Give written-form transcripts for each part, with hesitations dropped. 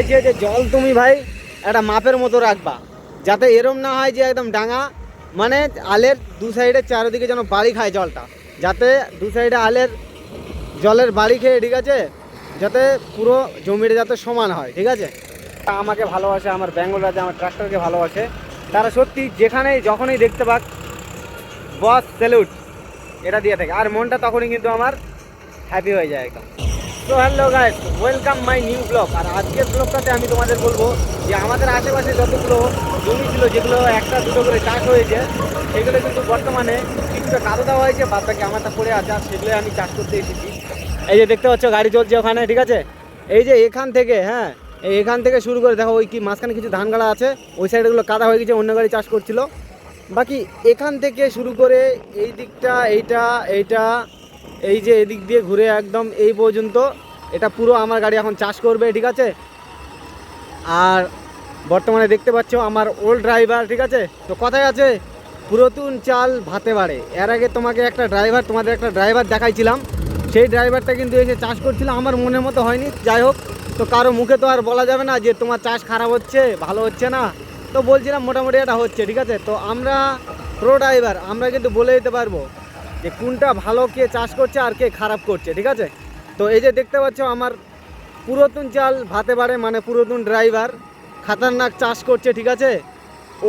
যে জল তুমি ভাই একটা মাপের মতো রাখবা, যাতে এরম না হয় যে একদম ডাঙা, মানে আলের দু সাইডে চারিদিকে যেন বাড়ি খায় জলটা, যাতে দু সাইডে আলের জলের বাড়ি খেয়ে, ঠিক আছে, যাতে পুরো জমিটা যাতে সমান হয়, ঠিক আছে। আমাকে ভালোবাসে, আমার বেঙ্গল রাজা আমার ট্রাক্টরকে ভালোবাসে, তারা সত্যি যেখানেই যখনই দেখতে পাক বস স্যালুট এটা দিয়ে থাকে, আর মনটা তখনই কিন্তু আমার হ্যাপি হয়ে যায় একদম। তো hello guys, welcome my new blog. আর আজকের ব্লগটাতে আমি তোমাদের বলবো যে আমাদের আশেপাশে যতগুলো জমি ছিল, যেগুলো একটা দুটো করে চাষ হয়েছে, সেগুলো কিন্তু বর্তমানে কিছুটা কাদো দেওয়া হয়েছে, বাদ বাকি আমারটা পড়ে আছে, আর সেগুলো আমি চাষ করতে এসেছি। এই যে দেখতে পাচ্ছ গাড়ি চলছে ওখানে, ঠিক আছে। এই যে এখান থেকে, হ্যাঁ, এখান থেকে শুরু করে দেখো ওই কি মাঝখানে কিছু ধান গাড়া আছে, ওই সাইডগুলো কাদা হয়ে গেছে, অন্য গাড়ি চাষ করছিল। বাকি এখান থেকে শুরু করে এই দিকটা, এইটা এই যে এদিক দিয়ে ঘুরে একদম এই পর্যন্ত, এটা পুরো আমার গাড়ি এখন চাষ করবে, ঠিক আছে। আর বর্তমানে দেখতে পাচ্ছ আমার ওল্ড ড্রাইভার, ঠিক আছে। তো কথায় আছে পুরাতন চাল ভাতে বাড়ে। এর আগে তোমাদের একটা ড্রাইভার দেখাইছিলাম, সেই ড্রাইভারটা কিন্তু এসে চাষ করছিল, আমার মনের মতো হয়নি। যাই হোক, তো কারো মুখে তো আর বলা যাবে না যে তোমার চাষ খারাপ হচ্ছে, ভালো হচ্ছে না। তো বলছিলাম মোটামুটি এটা হচ্ছে, ঠিক আছে। তো আমরা প্রো ড্রাইভার, আমরা কিন্তু বলে দিতে পারবো যে কোনটা ভালো, কে চাষ করছে আর কে খারাপ করছে, ঠিক আছে। তো এই যে দেখতে পাচ্ছ আমার পুরাতন চাল ভাতে বাড়ে, মানে পুরাতন ড্রাইভার খাতারনাক চাষ করছে, ঠিক আছে।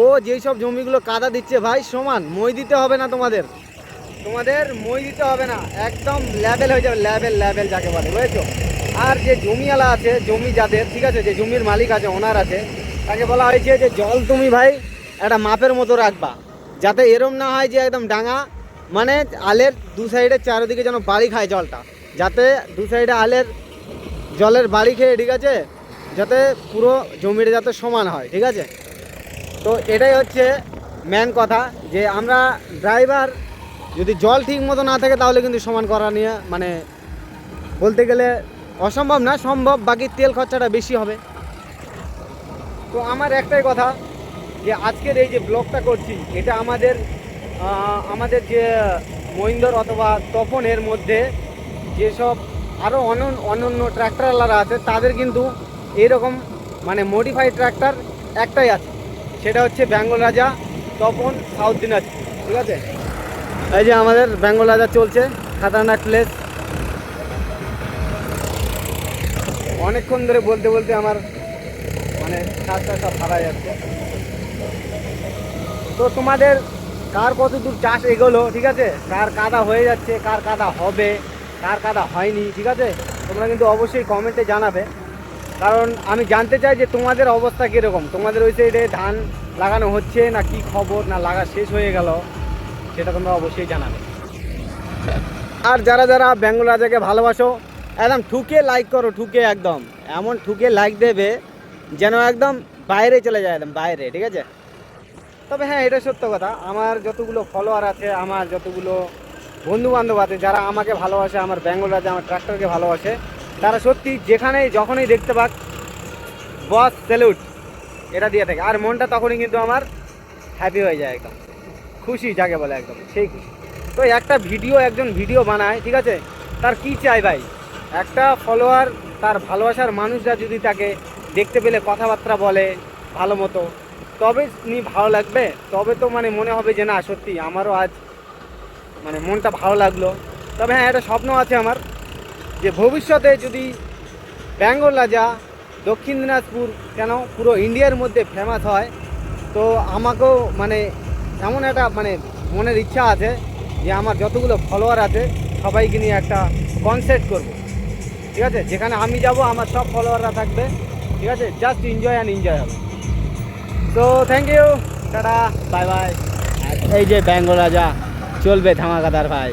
ও যেই সব জমিগুলো কাদা দিচ্ছে ভাই, সমান মই দিতে হবে না, তোমাদের মই দিতে হবে না, একদম লেভেল হয়ে যাবে, লেভেল যাকে বলে, বুঝেছো। আর যে জমিওয়ালা আছে, জমি যাদের, ঠিক আছে, যে জমির মালিক আছে, ওনার আছে, তাকে বলা হয়েছে যে জল তুমি ভাই একটা মাপের মতো রাখবা, যাতে এরম না হয় যে একদম ডাঙা, মানে আলের দু সাইডে চারিদিকে যেন বাড়ি খায় জলটা, যাতে দু সাইডে আলের জলের বাড়ি খেয়ে, ঠিক আছে, যাতে পুরো জমিটা যাতে সমান হয়, ঠিক আছে। তো এটাই হচ্ছে মেন কথা, যে আমরা ড্রাইভার যদি জল ঠিক মতো না থাকে তাহলে কিন্তু সমান করা নিয়ে, মানে বলতে গেলে অসম্ভব না, সম্ভব, বাকি তেল খরচাটা বেশি হবে। তো আমার একটাই কথা, যে আজকের এই যে ব্লগটা করছি, এটা আমাদের যে মহিন্দ্র অথবা তপনের মধ্যে যেসব আরও অন্যান্য ট্র্যাক্টরওয়ালারা আছে, তাদের কিন্তু এইরকম মানে মডিফাইড ট্র্যাক্টর একটাই আছে, সেটা হচ্ছে বেঙ্গল রাজা তপন সাউথ দিনাজপুর, ঠিক আছে। এই যে আমাদের বেঙ্গল রাজা চলছে, খাতারনাক প্লেস। অনেকক্ষণ ধরে বলতে বলতে আমার মানে শ্বাসটা সব হারা যাচ্ছে। তো তোমাদের কার কত দূর চাষ এগোলো, ঠিক আছে, কার কাদা হয়ে যাচ্ছে, কার কাদা হবে, কার কাদা হয়নি, ঠিক আছে, তোমরা কিন্তু অবশ্যই কমেন্টে জানাবে, কারণ আমি জানতে চাই যে তোমাদের অবস্থা কীরকম, তোমাদের ওই সাইডে ধান লাগানো হচ্ছে না কি খবর, না লাগা শেষ হয়ে গেল, সেটা তোমরা অবশ্যই জানাবে। আর যারা যারা বেঙ্গল রাজাকে ভালোবাসো, একদম ঠুকে লাইক করো, ঠুকে একদম এমন ঠুকে লাইক দেবে যেন একদম বাইরে চলে যায়, একদম বাইরে, ঠিক আছে। তবে হ্যাঁ, এটা সত্য কথা, আমার যতগুলো ফলোয়ার আছে, আমার যতগুলো বন্ধুবান্ধব আছে, যারা আমাকে ভালোবাসে, আমার বেঙ্গল রাজা আমার ট্রাক্টরকে ভালোবাসে, তারা সত্যি যেখানেই যখনই দেখতে পাক বস স্যালুট এটা দিয়ে থাকে, আর মনটা তখনই কিন্তু আমার হ্যাপি হয়ে যায়, একদম খুশি যাকে বলে, একদম সেই খুশি। তো একটা একজন ভিডিও বানায়, ঠিক আছে, তার কি চাই ভাই, একটা ফলোয়ার, তার ভালোবাসার মানুষরা যদি তাকে দেখতে পেলে কথাবার্তা বলে ভালো মতো, তবে ভালো লাগবে, তবে তো মানে মনে হবে যে না সত্যি আমারও আজ মানে মনটা ভালো লাগলো। তবে হ্যাঁ, একটা স্বপ্ন আছে আমার, যে ভবিষ্যতে যদি বেঙ্গল রাজা দক্ষিণ দিনাজপুর কেন পুরো ইন্ডিয়ার মধ্যে ফেমাস হয়, তো আমাকেও মানে এমন একটা মানে মনের ইচ্ছা আছে যে আমার যতগুলো ফলোয়ার আছে সবাইকে নিয়ে একটা কনসার্ট করব, ঠিক আছে, যেখানে আমি যাব আমার সব ফলোয়াররা থাকবে, ঠিক আছে, জাস্ট এনজয় হবে। তো thank you, tata, bye bye. এই যে বেঙ্গল রাজা চলবে ধামাকাদার ভাই।